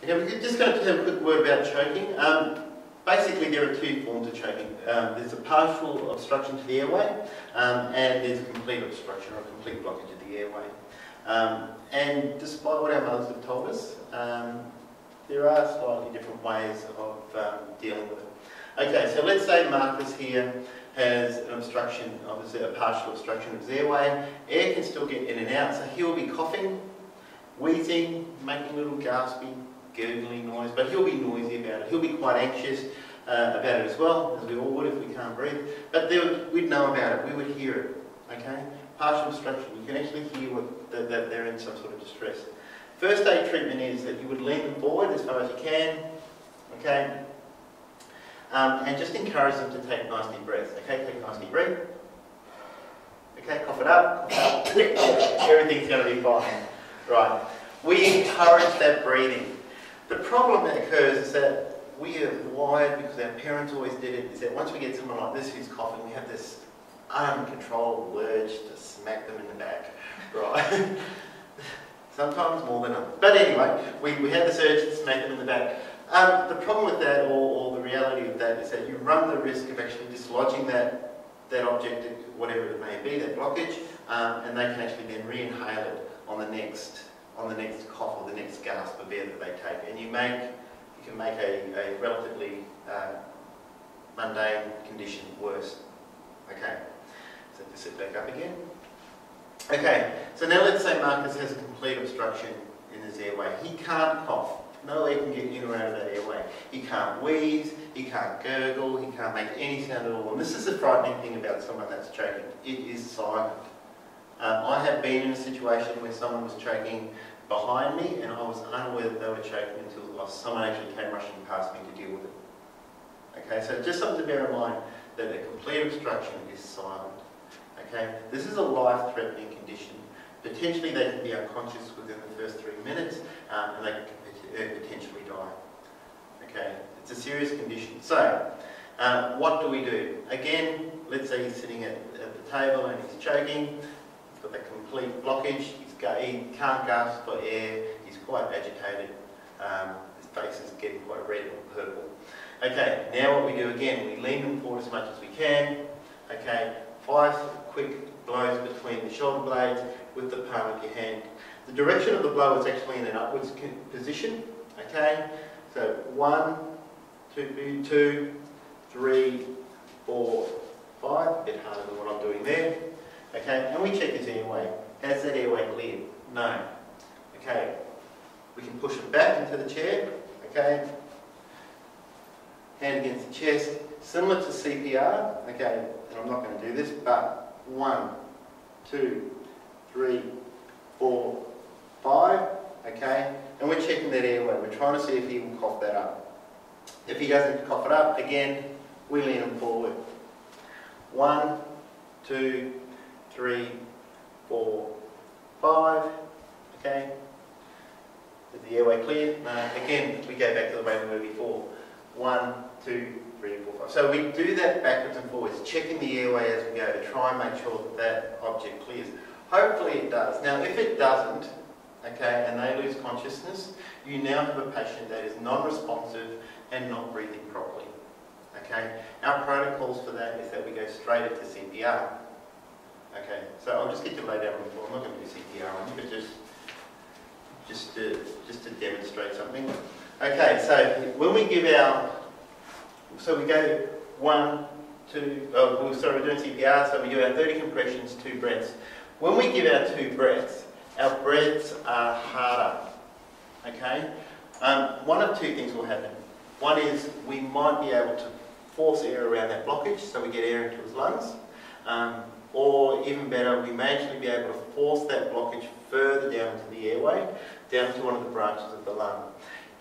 Okay, we're just going to have a quick word about choking. Basically, there are two forms of choking. There's a partial obstruction to the airway, and there's a complete obstruction or a complete blockage of the airway. And despite what our mothers have told us, there are slightly different ways of dealing with it. Okay, so let's say Marcus here has an obstruction, obviously a partial obstruction of his airway. Air can still get in and out, so he'll be coughing, wheezing, making a little gaspy, gurgling noise, but he'll be noisy about it. He'll be quite anxious about it as well, as we all would if we can't breathe. But we'd know about it, we would hear it. Okay? Partial obstruction, you can actually hear that they're in some sort of distress. First aid treatment is that you would lean them forward as far as you can, okay? And just encourage them to take nice deep breaths. Okay, take a nice deep breath. Okay, cough it up. Everything's going to be fine. Right. We encourage that breathing. The problem that occurs is that we are wired, because our parents always did it, is that once we get someone like this who's coughing, we have this uncontrollable urge to smack them in the back. Right. Sometimes more than others. But anyway, we have this urge to smack them in the back. The problem with that, or the reality of that, is that you run the risk of actually dislodging that object, whatever it may be, that blockage, and they can actually then re-inhale it on the next cough or the next gasp of air that they take. And you can make a relatively mundane condition worse. Okay, so just sit back up again. Okay, so now let's say Marcus has a complete obstruction in his airway. He can't cough. No air can get in or out of that airway. He can't wheeze, he can't gurgle, he can't make any sound at all. And this is the frightening thing about someone that's choking. It is silent. I have been in a situation where someone was choking behind me and I was unaware that they were choking until someone actually came rushing past me to deal with it. Okay, so just something to bear in mind, that a complete obstruction is silent. Okay, this is a life-threatening condition. Potentially they can be unconscious within the first 3 minutes and they can potentially die. Okay, it's a serious condition. So, what do we do? Again, let's say he's sitting at the table and he's choking, he's got that complete blockage, he can't gasp for air, he's quite agitated, his face is getting quite red or purple. Okay, now what we do again, we lean them forward as much as we can. Okay, 5 quick blows between the shoulder blades with the palm of your hand. The direction of the blow is actually in an upwards position. Okay, so 1, 2, 3, 4, 5. A bit harder than what I'm doing there. Okay, and we check his airway. Has that airway cleared? No. Okay, we can push him back into the chair. Okay, hand against the chest, similar to CPR. Okay, and I'm not going to do this, but 1, 2, 3, 4, 5, okay, and we're checking that airway. We're trying to see if he will cough that up. If he doesn't cough it up, again, we lean him forward. 1, 2, 3, 4, 5, okay. Is the airway clear? No. Again, we go back to the way we were before. 1, 2, 3, 4, 5. So we do that backwards and forwards, checking the airway as we go to try and make sure that object clears. Hopefully it does. Now, if it doesn't, okay, and they lose consciousness, you now have a patient that is non-responsive and not breathing properly. Okay, our protocols for that is that we go straight into CPR. Okay, so I'll just get you to lay down on the floor. I'm not going to do CPR on you, but just to demonstrate something. Okay, so when we give so we go 1, 2, we're doing CPR, so we do our 30 compressions, 2 breaths. When we give our 2 breaths, our breaths are harder, okay? One of 2 things will happen. One is we might be able to force air around that blockage, so we get air into his lungs. Or even better, we may actually be able to force that blockage further down into the airway, down to one of the branches of the lung.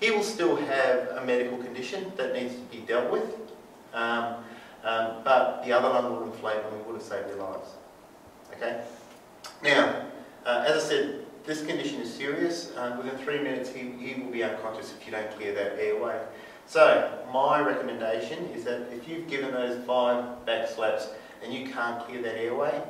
He will still have a medical condition that needs to be dealt with, but the other lung will inflate and we would have saved their lives. Okay? Now, as I said, this condition is serious. Within 3 minutes, he will be unconscious if you don't clear that airway. So, my recommendation is that if you've given those 5 back slaps and you can't clear that airway,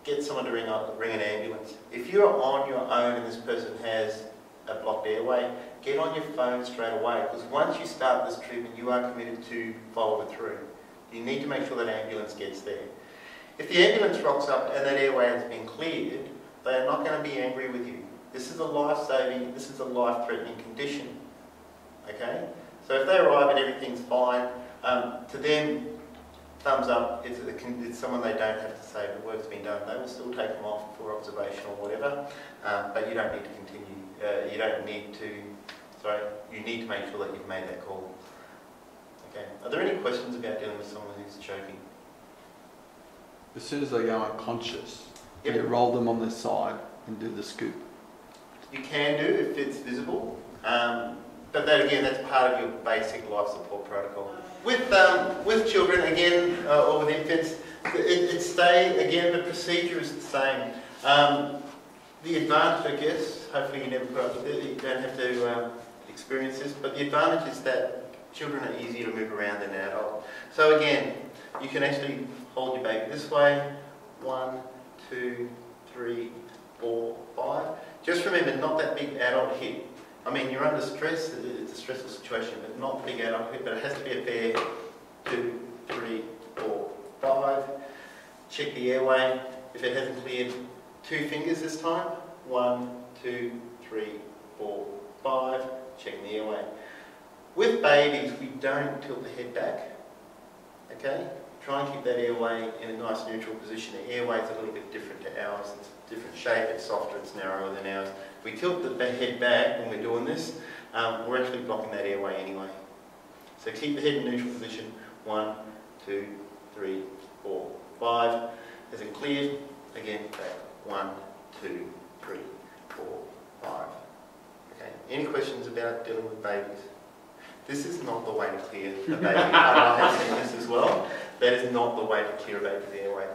get someone to ring an ambulance. If you're on your own and this person has a blocked airway, get on your phone straight away, because once you start this treatment, you are committed to follow it through. You need to make sure that ambulance gets there. If the ambulance rocks up and that airway has been cleared, they are not going to be angry with you. This is a life-saving, this is a life-threatening condition. Okay? So if they arrive and everything's fine, to them, thumbs up, it's someone they don't have to say the work's been done. They will still take them off for observation or whatever, but you don't need to continue. You need to make sure that you've made that call. Okay. Are there any questions about dealing with someone who's choking? As soon as they go unconscious, Yep. you roll them on their side and do the scoop. You can do if it's visible, but that again, that's part of your basic life support protocol. With children again, or with infants, the procedure is the same. The advantage, I guess, hopefully you never put up with it, you don't have to experience this, but the advantage is that children are easier to move around than an adult. So again, you can actually hold your baby this way, 1, 2, 3, 4, 5. Just remember, not that big adult hit. I mean, you're under stress, it's a stressful situation, but not big adult hit, but it has to be a fair 2, 3, 4, 5. Check the airway. If it hasn't cleared, 2 fingers this time. 1, 2, 3, 4, 5. Check the airway. With babies, we don't tilt the head back. Okay? Try and keep that airway in a nice neutral position. The airway is a little bit different to ours. It's a different shape, it's softer, it's narrower than ours. If we tilt the head back when we're doing this, we're actually blocking that airway anyway. So keep the head in neutral position. 1, 2, 3, 4, 5. Has it cleared? Again, back. 1, 2, 3, 4, 5. Okay. Any questions about dealing with babies? This is not the way to clear a baby. I have seen this as well. That is not the way to clear a baby's airway.